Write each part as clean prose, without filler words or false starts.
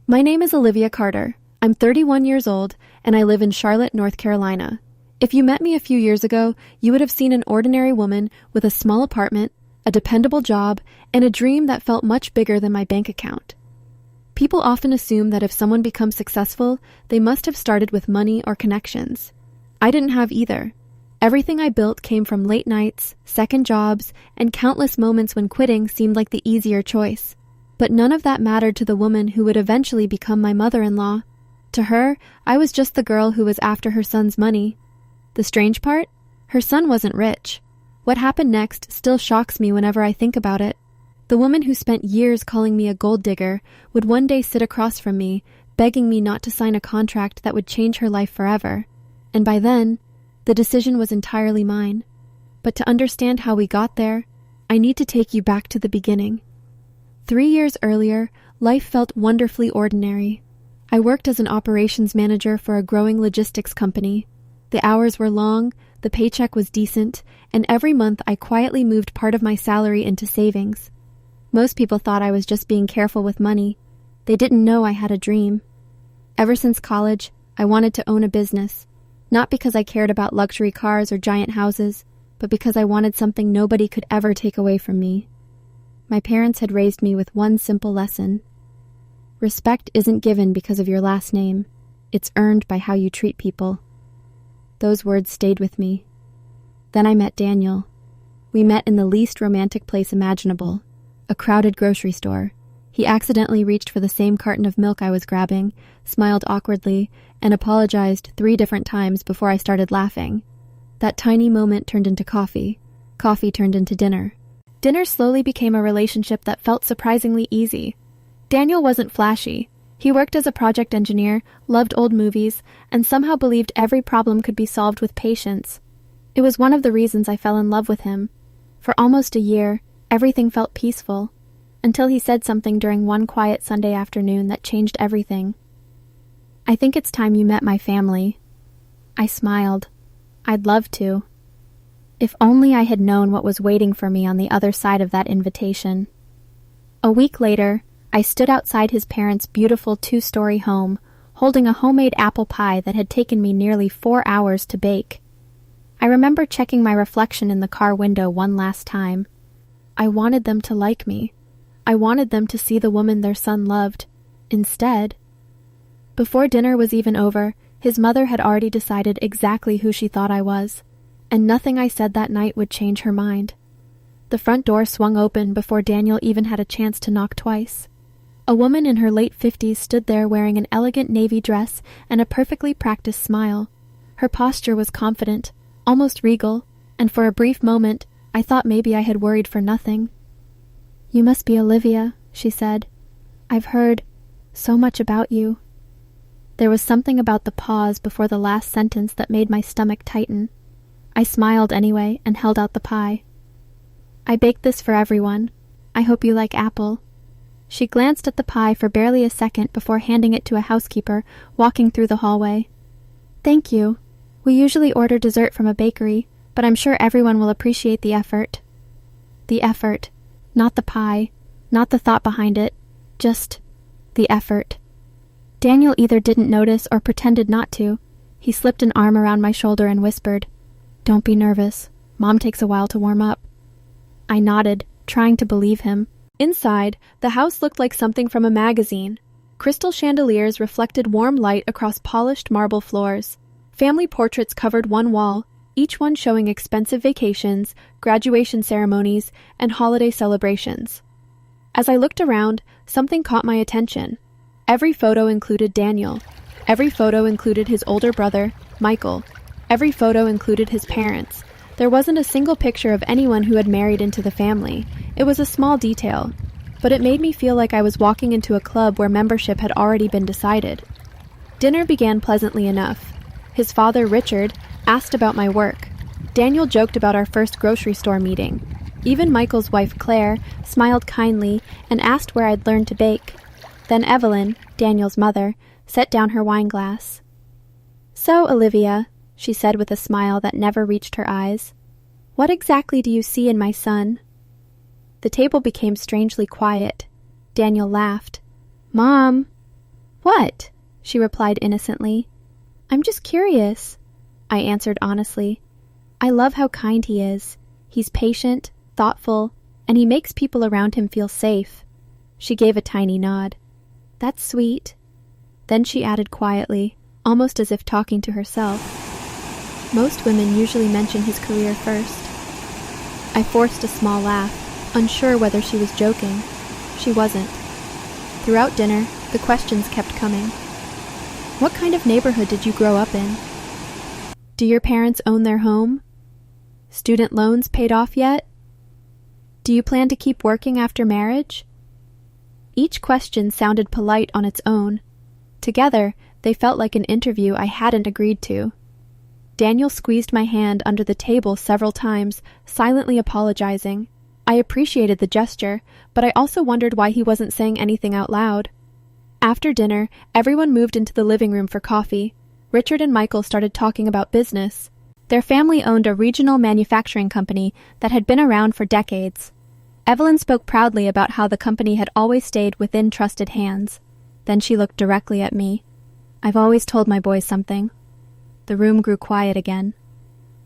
My name is Olivia Carter. I'm 31 years old, and I live in Charlotte, North Carolina. If you met me a few years ago, you would have seen an ordinary woman with a small apartment, a dependable job, and a dream that felt much bigger than my bank account. People often assume that if someone becomes successful, they must have started with money or connections. I didn't have either. Everything I built came from late nights, second jobs, and countless moments when quitting seemed like the easier choice. But none of that mattered to the woman who would eventually become my mother-in-law. To her, I was just the girl who was after her son's money. The strange part? Her son wasn't rich. What happened next still shocks me whenever I think about it. The woman who spent years calling me a gold digger would one day sit across from me, begging me not to sign a contract that would change her life forever. And by then, the decision was entirely mine. But to understand how we got there, I need to take you back to the beginning. 3 years earlier, life felt wonderfully ordinary. I worked as an operations manager for a growing logistics company. The hours were long, the paycheck was decent, and every month I quietly moved part of my salary into savings. Most people thought I was just being careful with money. They didn't know I had a dream. Ever since college, I wanted to own a business, not because I cared about luxury cars or giant houses, but because I wanted something nobody could ever take away from me. My parents had raised me with one simple lesson. Respect isn't given because of your last name. It's earned by how you treat people. Those words stayed with me. Then I met Daniel. We met in the least romantic place imaginable, a crowded grocery store. He accidentally reached for the same carton of milk I was grabbing, smiled awkwardly, and apologized 3 different times before I started laughing. That tiny moment turned into coffee. Coffee turned into dinner. Dinner slowly became a relationship that felt surprisingly easy. Daniel wasn't flashy. He worked as a project engineer, loved old movies, and somehow believed every problem could be solved with patience. It was one of the reasons I fell in love with him. For almost a year, everything felt peaceful, until he said something during one quiet Sunday afternoon that changed everything. "I think it's time you met my family." I smiled. I'd love to. If only I had known what was waiting for me on the other side of that invitation. A week later, I stood outside his parents' beautiful 2-story home, holding a homemade apple pie that had taken me nearly 4 hours to bake. I remember checking my reflection in the car window one last time. I wanted them to like me. I wanted them to see the woman their son loved. Instead, before dinner was even over, his mother had already decided exactly who she thought I was, and nothing I said that night would change her mind. The front door swung open before Daniel even had a chance to knock twice. A woman in her late 50s stood there wearing an elegant navy dress and a perfectly practiced smile. Her posture was confident, almost regal, and for a brief moment, I thought maybe I had worried for nothing. "You must be Olivia," she said. "I've heard so much about you." There was something about the pause before the last sentence that made my stomach tighten. I smiled anyway and held out the pie. "I baked this for everyone. I hope you like apple." She glanced at the pie for barely a second before handing it to a housekeeper walking through the hallway. "Thank you. We usually order dessert from a bakery, but I'm sure everyone will appreciate the effort." The effort. Not the pie, not the thought behind it, just the effort. Daniel either didn't notice or pretended not to. He slipped an arm around my shoulder and whispered, "Don't be nervous. Mom takes a while to warm up." I nodded, trying to believe him. Inside, the house looked like something from a magazine. Crystal chandeliers reflected warm light across polished marble floors. Family portraits covered one wall, each one showing expensive vacations, graduation ceremonies, and holiday celebrations. As I looked around, something caught my attention. Every photo included Daniel. Every photo included his older brother, Michael. Every photo included his parents. There wasn't a single picture of anyone who had married into the family. It was a small detail, but it made me feel like I was walking into a club where membership had already been decided. Dinner began pleasantly enough. His father, Richard, asked about my work. Daniel joked about our first grocery store meeting. Even Michael's wife, Claire, smiled kindly and asked where I'd learned to bake. Then Evelyn, Daniel's mother, set down her wine glass. "So, Olivia," she said with a smile that never reached her eyes, "what exactly do you see in my son?" The table became strangely quiet. Daniel laughed. "Mom!" What? She replied innocently. I'm just curious, I answered honestly. I love how kind he is. He's patient, thoughtful, and he makes people around him feel safe. She gave a tiny nod. That's sweet. Then she added quietly, almost as if talking to herself. Most women usually mention his career first. I forced a small laugh, unsure whether she was joking. She wasn't. Throughout dinner, the questions kept coming. What kind of neighborhood did you grow up in? Do your parents own their home? Student loans paid off yet? Do you plan to keep working after marriage? Each question sounded polite on its own. Together, they felt like an interview I hadn't agreed to. Daniel squeezed my hand under the table several times, silently apologizing. I appreciated the gesture, but I also wondered why he wasn't saying anything out loud. After dinner, everyone moved into the living room for coffee. Richard and Michael started talking about business. Their family owned a regional manufacturing company that had been around for decades. Evelyn spoke proudly about how the company had always stayed within trusted hands. Then she looked directly at me. I've always told my boys something. The room grew quiet again.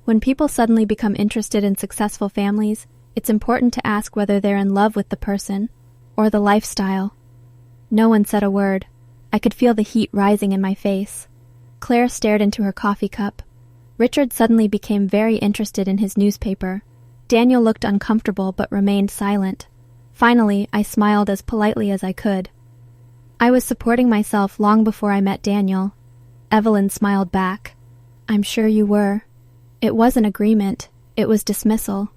When people suddenly become interested in successful families, it's important to ask whether they're in love with the person or the lifestyle. No one said a word. I could feel the heat rising in my face. Claire stared into her coffee cup. Richard suddenly became very interested in his newspaper. Daniel looked uncomfortable but remained silent. Finally, I smiled as politely as I could. I was supporting myself long before I met Daniel. Evelyn smiled back. I'm sure you were. It wasn't agreement. It was dismissal.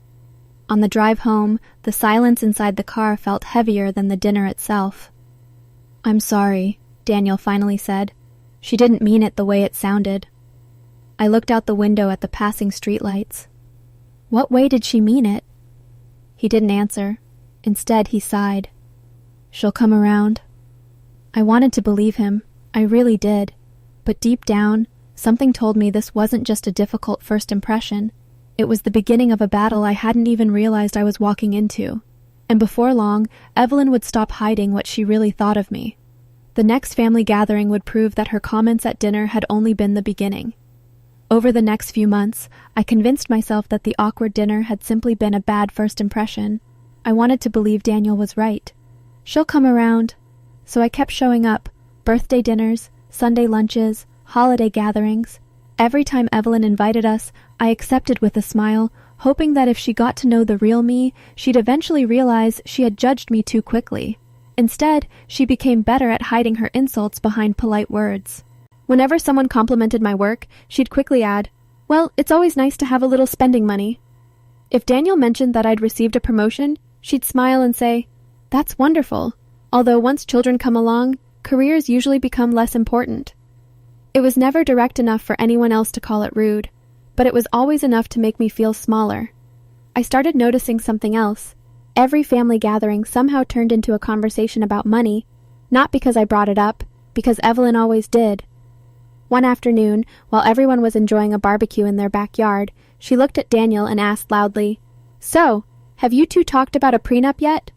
On the drive home, the silence inside the car felt heavier than the dinner itself. I'm sorry, Daniel finally said. She didn't mean it the way it sounded. I looked out the window at the passing streetlights. What way did she mean it? He didn't answer. Instead, he sighed. She'll come around. I wanted to believe him. I really did. But deep down, something told me this wasn't just a difficult first impression. It was the beginning of a battle I hadn't even realized I was walking into. And before long, Evelyn would stop hiding what she really thought of me. The next family gathering would prove that her comments at dinner had only been the beginning. Over the next few months, I convinced myself that the awkward dinner had simply been a bad first impression. I wanted to believe Daniel was right. She'll come around. So I kept showing up, birthday dinners, Sunday lunches, holiday gatherings. Every time Evelyn invited us, I accepted with a smile, hoping that if she got to know the real me, she'd eventually realize she had judged me too quickly. Instead, she became better at hiding her insults behind polite words. Whenever someone complimented my work, she'd quickly add, "Well, it's always nice to have a little spending money." If Daniel mentioned that I'd received a promotion, she'd smile and say, "That's wonderful." Although once children come along, careers usually become less important. It was never direct enough for anyone else to call it rude, but it was always enough to make me feel smaller. I started noticing something else. Every family gathering somehow turned into a conversation about money, not because I brought it up, because Evelyn always did. One afternoon, while everyone was enjoying a barbecue in their backyard, she looked at Daniel and asked loudly, "So, have you two talked about a prenup yet?"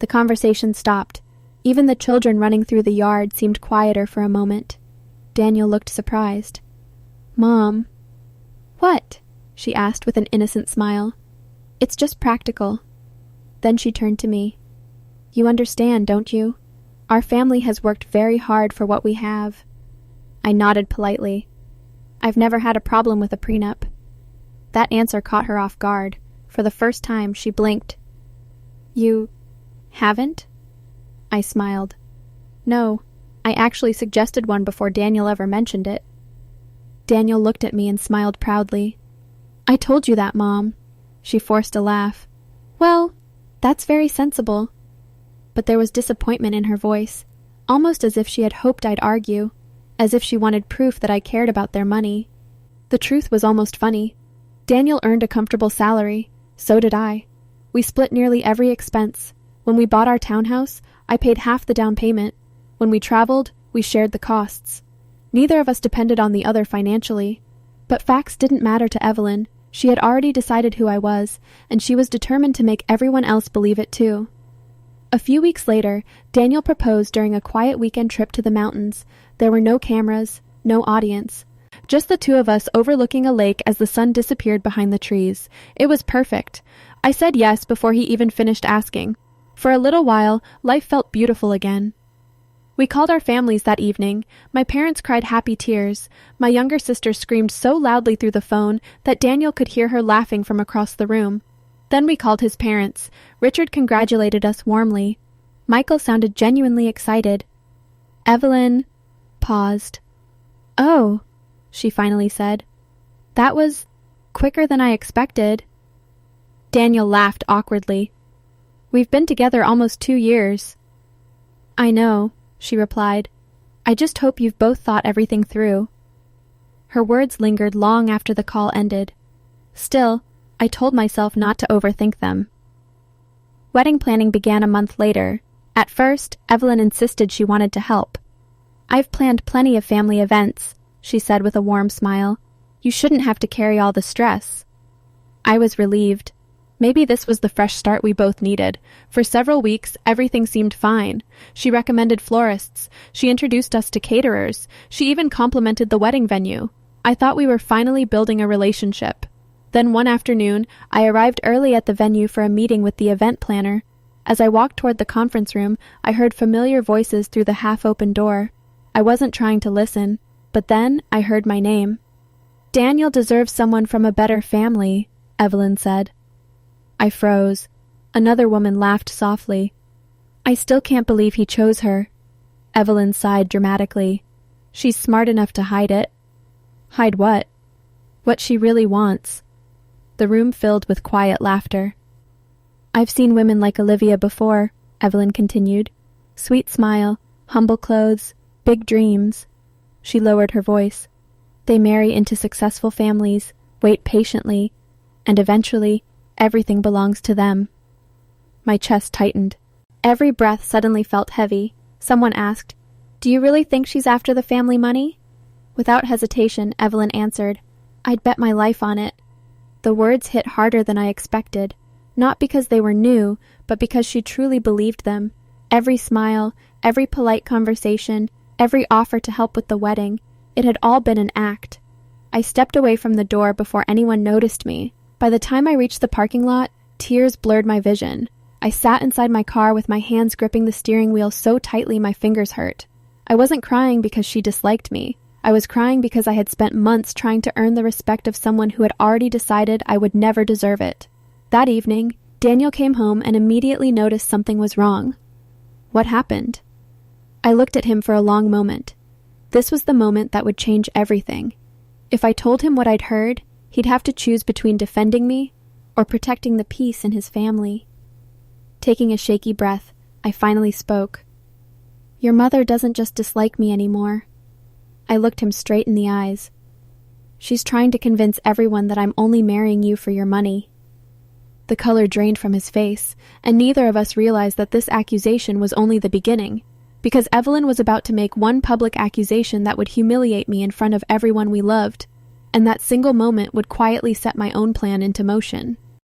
The conversation stopped. Even the children running through the yard seemed quieter for a moment. Daniel looked surprised. "Mom." "What?" she asked with an innocent smile. "It's just practical." Then she turned to me. "You understand, don't you? Our family has worked very hard for what we have." I nodded politely. I've never had a problem with a prenup. That answer caught her off guard. For the first time, she blinked. "You haven't?" I smiled. "No, I actually suggested one before Daniel ever mentioned it." Daniel looked at me and smiled proudly. "I told you that, Mom." She forced a laugh. "Well, that's very sensible." But there was disappointment in her voice, almost as if she had hoped I'd argue, as if she wanted proof that I cared about their money. The truth was almost funny. Daniel earned a comfortable salary. So did I. We split nearly every expense. When we bought our townhouse, I paid half the down payment. When we traveled, we shared the costs. Neither of us depended on the other financially. But facts didn't matter to Evelyn. She had already decided who I was, and she was determined to make everyone else believe it too. A few weeks later, Daniel proposed during a quiet weekend trip to the mountains. There were no cameras, no audience. Just the two of us overlooking a lake as the sun disappeared behind the trees. It was perfect. I said yes before he even finished asking. For a little while, life felt beautiful again. We called our families that evening. My parents cried happy tears. My younger sister screamed so loudly through the phone that Daniel could hear her laughing from across the room. Then we called his parents. Richard congratulated us warmly. Michael sounded genuinely excited. Evelyn paused. "Oh," she finally said. "That was quicker than I expected." Daniel laughed awkwardly. "We've been together almost 2 years." "I know," she replied. "I just hope you've both thought everything through." Her words lingered long after the call ended. Still, I told myself not to overthink them. Wedding planning began a month later. At first, Evelyn insisted she wanted to help. "I've planned plenty of family events," she said with a warm smile. "You shouldn't have to carry all the stress." I was relieved. Maybe this was the fresh start we both needed. For several weeks, everything seemed fine. She recommended florists. She introduced us to caterers. She even complimented the wedding venue. I thought we were finally building a relationship. Then one afternoon, I arrived early at the venue for a meeting with the event planner. As I walked toward the conference room, I heard familiar voices through the half-open door. I wasn't trying to listen, but then I heard my name. "Daniel deserves someone from a better family," Evelyn said. I froze. Another woman laughed softly. "I still can't believe he chose her." Evelyn sighed dramatically. "She's smart enough to hide it." "Hide what?" "What she really wants." The room filled with quiet laughter. "I've seen women like Olivia before," Evelyn continued. "Sweet smile, humble clothes, big dreams." She lowered her voice. "They marry into successful families, wait patiently, and eventually, everything belongs to them." My chest tightened. Every breath suddenly felt heavy. Someone asked, "Do you really think she's after the family money?" Without hesitation, Evelyn answered, "I'd bet my life on it." The words hit harder than I expected, not because they were new, but because she truly believed them. Every smile, every polite conversation, every offer to help with the wedding, it had all been an act. I stepped away from the door before anyone noticed me. By the time I reached the parking lot, tears blurred my vision. I sat inside my car with my hands gripping the steering wheel so tightly my fingers hurt. I wasn't crying because she disliked me. I was crying because I had spent months trying to earn the respect of someone who had already decided I would never deserve it. That evening, Daniel came home and immediately noticed something was wrong. What happened? I looked at him for a long moment. This was the moment that would change everything. If I told him what I'd heard, he'd have to choose between defending me or protecting the peace in his family. Taking a shaky breath, I finally spoke. "Your mother doesn't just dislike me anymore." I looked him straight in the eyes. "She's trying to convince everyone that I'm only marrying you for your money." The color drained from his face, and neither of us realized that this accusation was only the beginning, because Evelyn was about to make one public accusation that would humiliate me in front of everyone we loved, and that single moment would quietly set my own plan into motion.